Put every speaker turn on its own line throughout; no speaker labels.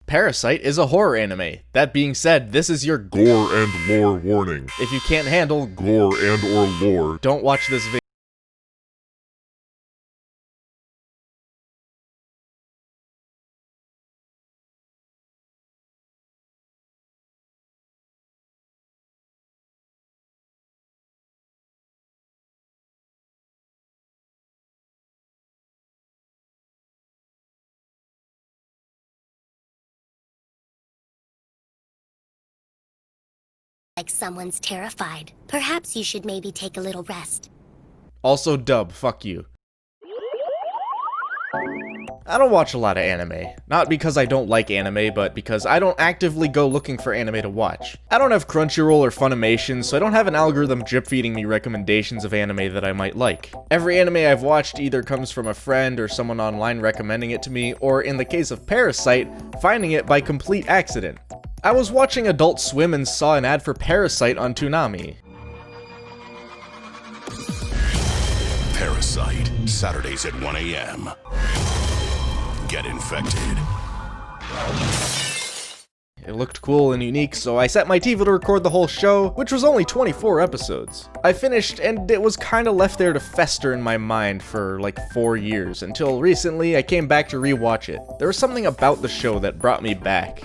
Parasyte is a horror anime. That being said, this is your
gore and lore warning.
If you can't handle
Gore and or lore,
don't watch this video.
Like someone's terrified. Perhaps you should maybe take a little rest.
Also, dub, fuck you. I don't watch a lot of anime. Not because I don't like anime, but because I don't actively go looking for anime to watch. I don't have Crunchyroll or Funimation, so I don't have an algorithm drip-feeding me recommendations of anime that I might like. Every anime I've watched either comes from a friend or someone online recommending it to me, or in the case of Parasyte, finding it by complete accident. I was watching Adult Swim and saw an ad for Parasyte on Toonami.
Parasyte, Saturdays at 1 a.m. Get infected.
It looked cool and unique, so I set my TV to record the whole show, which was only 24 episodes. I finished, and it was kinda left there to fester in my mind for like 4 years, until recently I came back to rewatch it. There was something about the show that brought me back.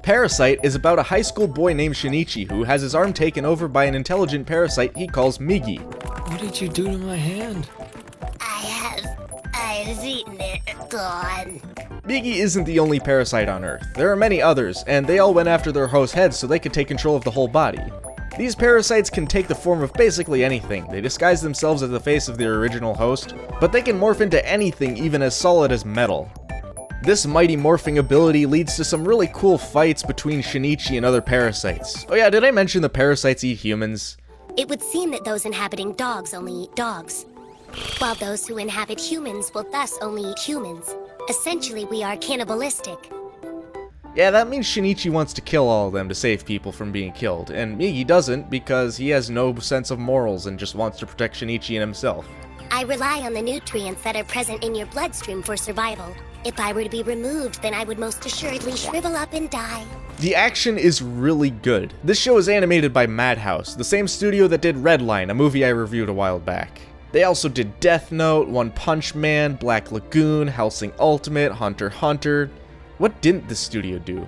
Parasyte is about a high school boy named Shinichi who has his arm taken over by an intelligent parasite he calls Migi.
What did you do to my hand?
I've eaten it. Gone.
Migi isn't the only parasite on Earth. There are many others, and they all went after their host's head so they could take control of the whole body. These parasites can take the form of basically anything. They disguise themselves as the face of their original host, but they can morph into anything even as solid as metal. This mighty morphing ability leads to some really cool fights between Shinichi and other parasites. Oh yeah, did I mention the parasites eat humans?
It would seem that those inhabiting dogs only eat dogs, while those who inhabit humans will thus only eat humans. Essentially, we are cannibalistic.
Yeah, that means Shinichi wants to kill all of them to save people from being killed, and Migi doesn't because he has no sense of morals and just wants to protect Shinichi and himself.
I rely on the nutrients that are present in your bloodstream for survival. If I were to be removed, then I would most assuredly shrivel up and die.
The action is really good. This show is animated by Madhouse, the same studio that did Redline, a movie I reviewed a while back. They also did Death Note, One Punch Man, Black Lagoon, Hellsing Ultimate, Hunter x Hunter. What didn't this studio do?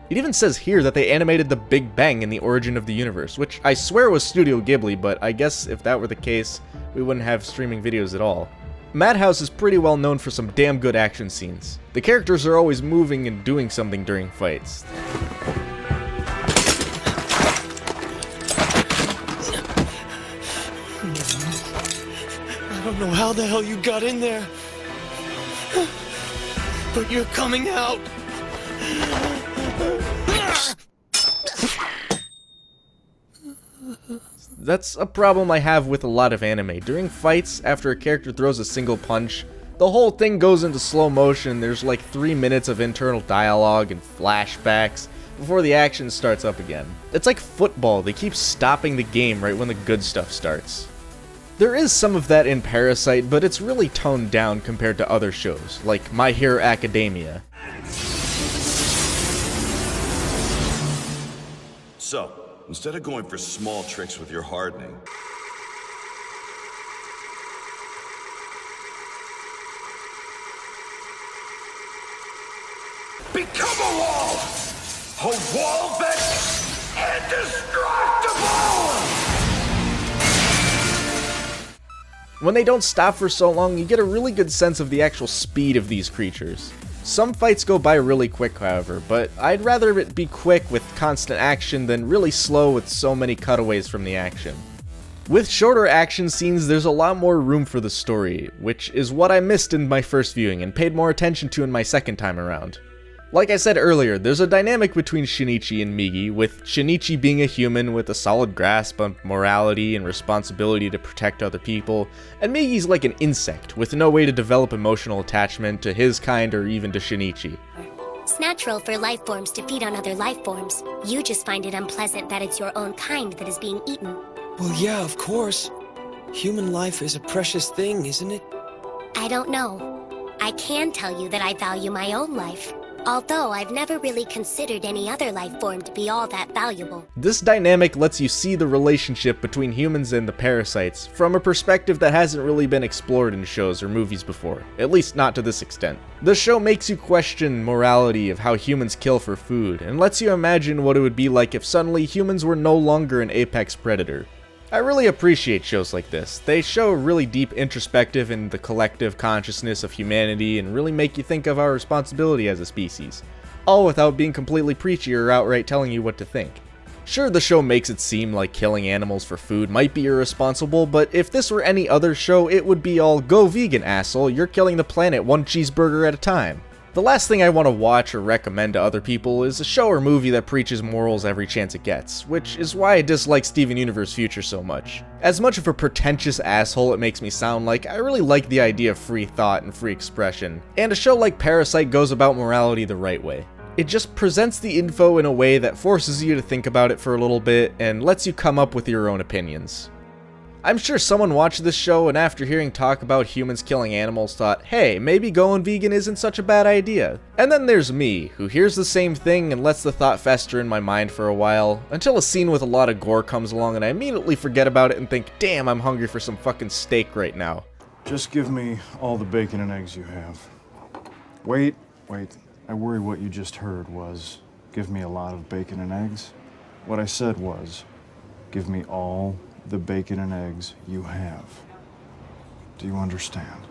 It even says here that they animated The Big Bang in the Origin of the Universe, which I swear was Studio Ghibli, but I guess if that were the case, we wouldn't have streaming videos at all. Madhouse is pretty well known for some damn good action scenes. The characters are always moving and doing something during fights.
I don't know how the hell you got in there, but you're coming out.
That's a problem I have with a lot of anime. During fights, after a character throws a single punch, the whole thing goes into slow motion. There's like 3 minutes of internal dialogue and flashbacks before the action starts up again. It's like football, they keep stopping the game right when the good stuff starts. There is some of that in Parasyte, but it's really toned down compared to other shows, like My Hero Academia.
So, instead of going for small tricks with your hardening, become a wall! A wall that's indestructible!
When they don't stop for so long, you get a really good sense of the actual speed of these creatures. Some fights go by really quick, however, but I'd rather it be quick with constant action than really slow with so many cutaways from the action. With shorter action scenes, there's a lot more room for the story, which is what I missed in my first viewing and paid more attention to in my second time around. Like I said earlier, there's a dynamic between Shinichi and Migi, with Shinichi being a human with a solid grasp on morality and responsibility to protect other people, and Migi's like an insect with no way to develop emotional attachment to his kind or even to Shinichi.
It's natural for life forms to feed on other life forms. You just find it unpleasant that it's your own kind that is being eaten.
Well, yeah, of course. Human life is a precious thing, isn't it?
I don't know. I can tell you that I value my own life. Although I've never really considered any other life form to be all that valuable.
This dynamic lets you see the relationship between humans and the parasites from a perspective that hasn't really been explored in shows or movies before, at least not to this extent. The show makes you question morality of how humans kill for food, and lets you imagine what it would be like if suddenly humans were no longer an apex predator. I really appreciate shows like this. They show a really deep introspective in the collective consciousness of humanity and really make you think of our responsibility as a species, all without being completely preachy or outright telling you what to think. Sure, the show makes it seem like killing animals for food might be irresponsible, but if this were any other show, it would be all, "Go vegan, asshole, you're killing the planet one cheeseburger at a time." The last thing I want to watch or recommend to other people is a show or movie that preaches morals every chance it gets, which is why I dislike Steven Universe Future so much. As much of a pretentious asshole it makes me sound like, I really like the idea of free thought and free expression, and a show like Parasyte goes about morality the right way. It just presents the info in a way that forces you to think about it for a little bit and lets you come up with your own opinions. I'm sure someone watched this show and after hearing talk about humans killing animals thought, hey, maybe going vegan isn't such a bad idea. And then there's me, who hears the same thing and lets the thought fester in my mind for a while, until a scene with a lot of gore comes along and I immediately forget about it and think, damn, I'm hungry for some fucking steak right now.
Just give me all the bacon and eggs you have. Wait. I worry what you just heard was, give me a lot of bacon and eggs. What I said was, give me all the bacon and eggs you have. Do you understand?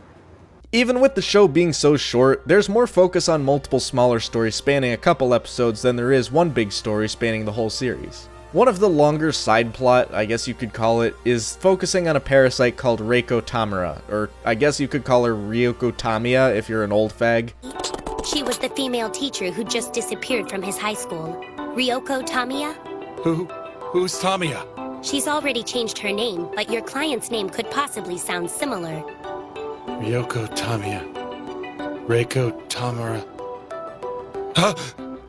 Even with the show being so short, there's more focus on multiple smaller stories spanning a couple episodes than there is one big story spanning the whole series. One of the longer side plot, I guess you could call it, is focusing on a parasite called Reiko Tamara, or I guess you could call her Ryoko Tamiya if you're an old fag.
She was the female teacher who just disappeared from his high school. Ryoko Tamiya?
Who's Tamiya?
She's already changed her name, but your client's name could possibly sound similar.
Ryoko Tamiya. Reiko Tamara. Huh?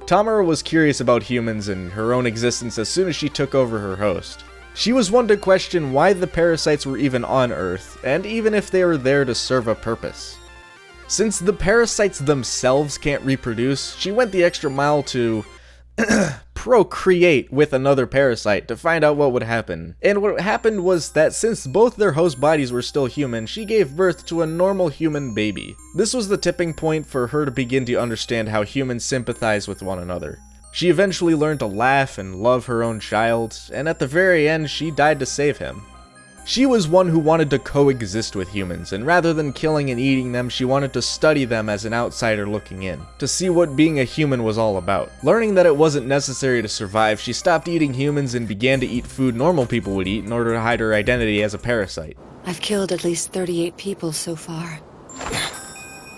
Tamara was curious about humans and her own existence as soon as she took over her host. She was one to question why the parasites were even on Earth, and even if they were there to serve a purpose. Since the parasites themselves can't reproduce, she went the extra mile to procreate with another parasite to find out what would happen. And what happened was that since both their host bodies were still human, she gave birth to a normal human baby. This was the tipping point for her to begin to understand how humans sympathize with one another. She eventually learned to laugh and love her own child, and at the very end, she died to save him. She was one who wanted to coexist with humans, and rather than killing and eating them, she wanted to study them as an outsider looking in, to see what being a human was all about. Learning that it wasn't necessary to survive, she stopped eating humans and began to eat food normal people would eat in order to hide her identity as a parasite.
I've killed at least 38 people so far,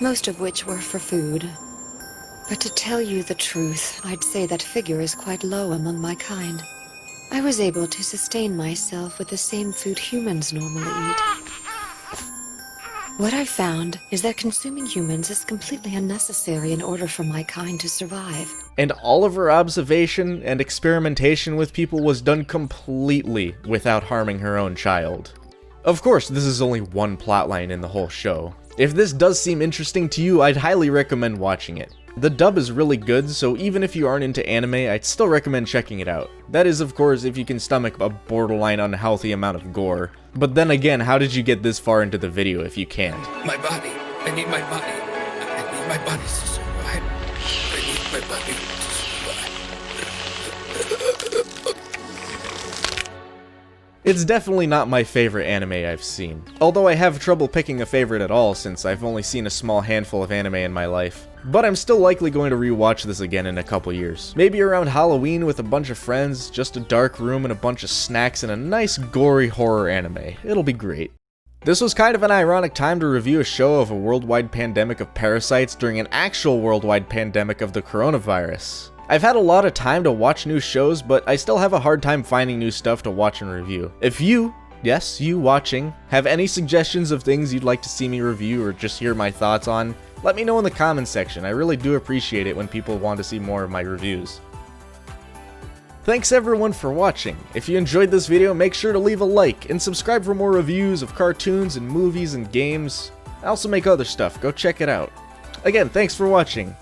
most of which were for food. But to tell you the truth, I'd say that figure is quite low among my kind. I was able to sustain myself with the same food humans normally eat. What I've found is that consuming humans is completely unnecessary in order for my kind to survive.
And all of her observation and experimentation with people was done completely without harming her own child. Of course, this is only one plotline in the whole show. If this does seem interesting to you, I'd highly recommend watching it. The dub is really good, so even if you aren't into anime, I'd still recommend checking it out. That is, of course, if you can stomach a borderline unhealthy amount of gore. But then again, how did you get this far into the video if you can't?
My body. I need my body. I need my body to survive. I need my body to survive.
It's definitely not my favorite anime I've seen. Although I have trouble picking a favorite at all since I've only seen a small handful of anime in my life. But I'm still likely going to rewatch this again in a couple years. Maybe around Halloween with a bunch of friends, just a dark room and a bunch of snacks and a nice gory horror anime. It'll be great. This was kind of an ironic time to review a show of a worldwide pandemic of parasites during an actual worldwide pandemic of the coronavirus. I've had a lot of time to watch new shows, but I still have a hard time finding new stuff to watch and review. If you, yes, you watching, have any suggestions of things you'd like to see me review or just hear my thoughts on, let me know in the comments section. I really do appreciate it when people want to see more of my reviews. Thanks everyone for watching. If you enjoyed this video, make sure to leave a like and subscribe for more reviews of cartoons and movies and games. I also make other stuff, go check it out. Again, thanks for watching.